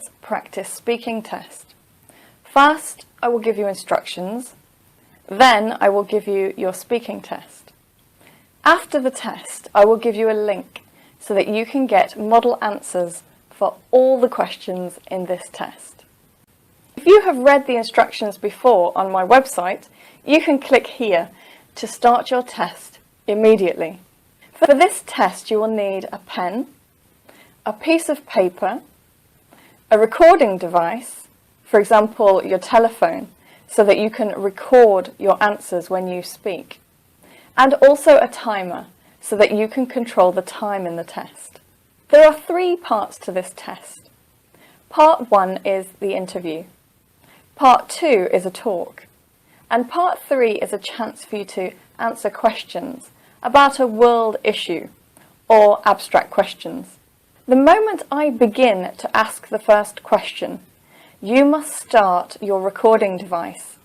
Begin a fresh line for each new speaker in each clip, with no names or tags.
IELTS practice speaking test. First, I will give you instructions. Then I will give you your speaking test. After the test, I will give you a link so that you can get model answers for all the questions in this test. If you have read the instructions before on my website, you can click here to start your test immediately. For this test, you will need a pen, a piece of paper, a recording device, for example, your telephone, so that you can record your answers when you speak, and also a timer, so that you can control the time in the test. There are 3 parts to this test. Part 1 is the interview. Part 2 is a talk. And Part 3 is a chance for you to answer questions about a world issue or abstract questions. The moment I begin to ask the first question, you must start your recording device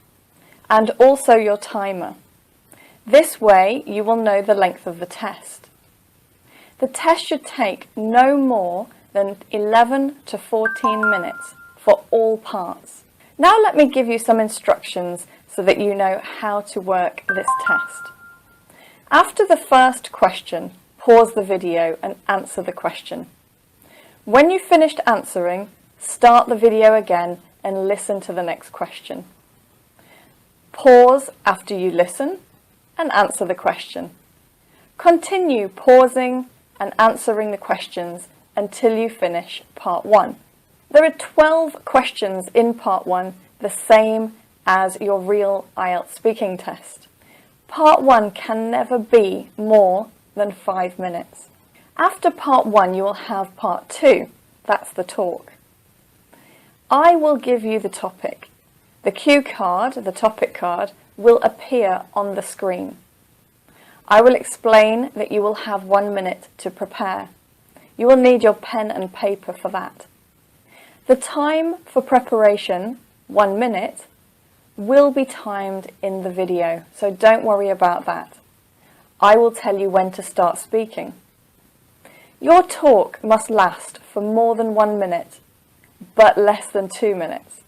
and also your timer. This way you will know the length of the test. The test should take no more than 11 to 14 minutes for all parts. Now let me give you some instructions so that you know how to work this test. After the first question, pause the video and answer the question. When you've finished answering, start the video again and listen to the next question. Pause after you listen and answer the question. Continue pausing and answering the questions until you finish part 1. There are 12 questions in part 1, the same as your real IELTS speaking test. Part 1 can never be more than 5 minutes. After part 1, you will have part 2, that's the talk. I will give you the topic. The cue card, the topic card, will appear on the screen. I will explain that you will have 1 minute to prepare. You will need your pen and paper for that. The time for preparation, 1 minute, will be timed in the video, so don't worry about that. I will tell you when to start speaking. Your talk must last for more than 1 minute, but less than 2 minutes.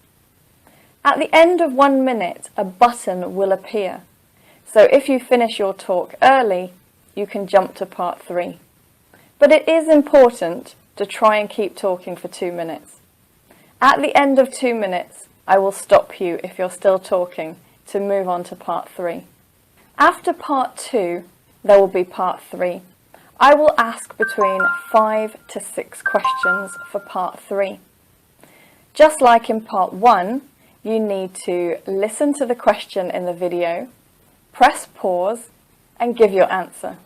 At the end of 1 minute, a button will appear. So if you finish your talk early, you can jump to part 3. But it is important to try and keep talking for 2 minutes. At the end of 2 minutes, I will stop you if you're still talking to move on to part 3. After part 2, there will be part 3. I will ask between 5 to 6 questions for part 3. Just like in part 1, you need to listen to the question in the video, press pause and give your answer.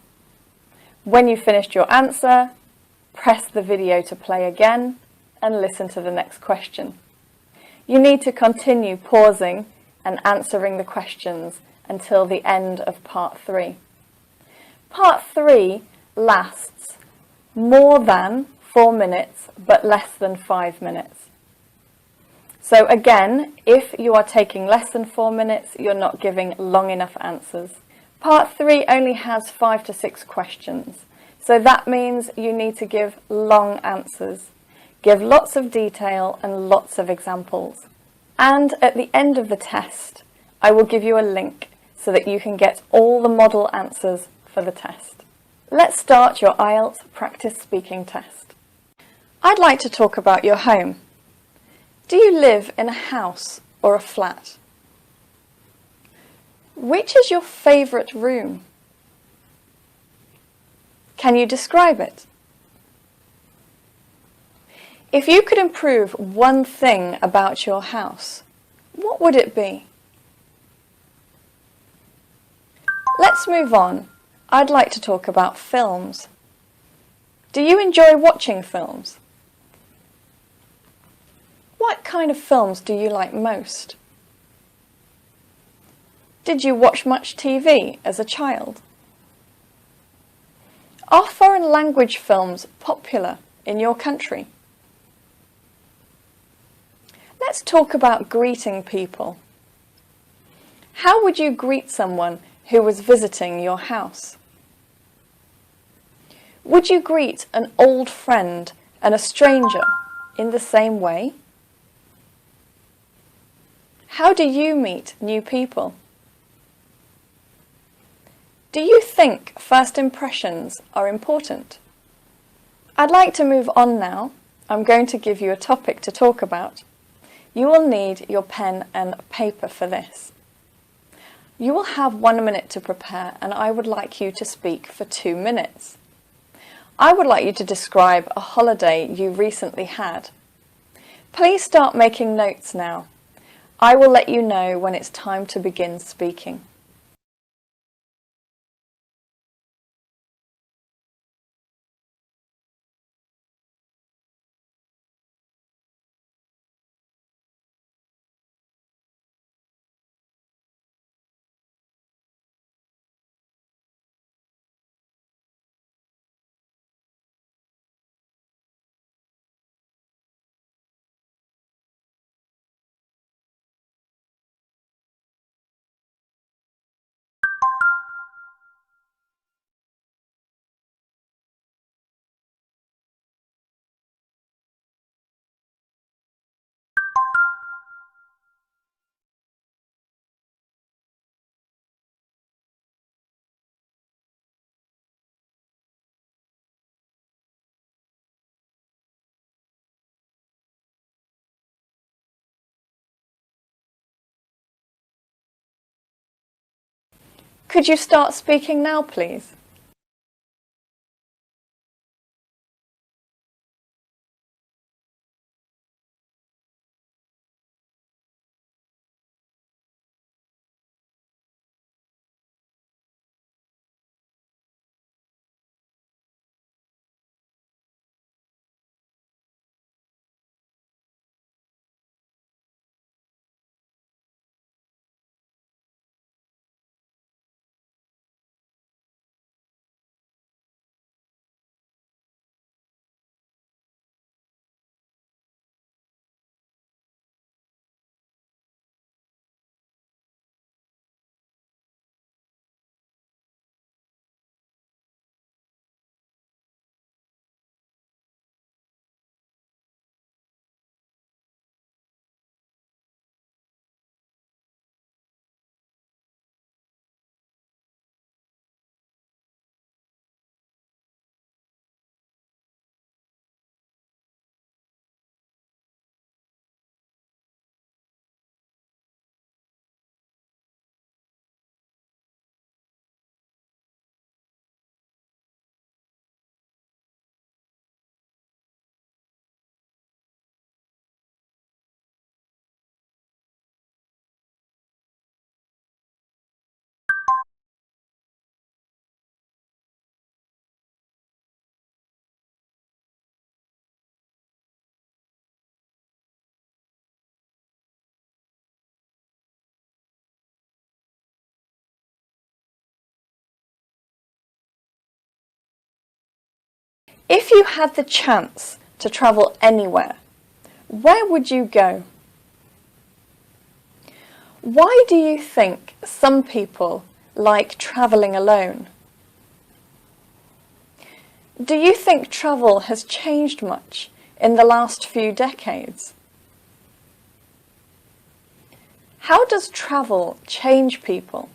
When you've finished your answer, press the video to play again and listen to the next question. You need to continue pausing and answering the questions until the end of part 3. Part 3 lasts more than 4 minutes but less than 5 minutes. So again, if you are taking less than 4 minutes, you're not giving long enough answers. Part 3 only has 5 to 6 questions, so that means you need to give long answers. Give lots of detail and lots of examples. And at the end of the test, I will give you a link so that you can get all the model answers for the test. Let's start your IELTS practice speaking test. I'd like to talk about your home. Do you live in a house or a flat? Which is your favourite room? Can you describe it? If you could improve one thing about your house, what would it be? Let's move on. I'd like to talk about films. Do you enjoy watching films? What kind of films do you like most? Did you watch much TV as a child? Are foreign language films popular in your country? Let's talk about greeting people. How would you greet someone who was visiting your house? Would you greet an old friend and a stranger in the same way? How do you meet new people? Do you think first impressions are important? I'd like to move on now. I'm going to give you a topic to talk about. You will need your pen and paper for this. You will have 1 minute to prepare, and I would like you to speak for 2 minutes. I would like you to describe a holiday you recently had. Please start making notes now. I will let you know when it's time to begin speaking. Could you start speaking now, please? If you had the chance to travel anywhere, where would you go? Why do you think some people like travelling alone? Do you think travel has changed much in the last few decades? How does travel change people?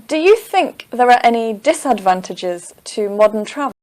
Do you think there are any disadvantages to modern travel?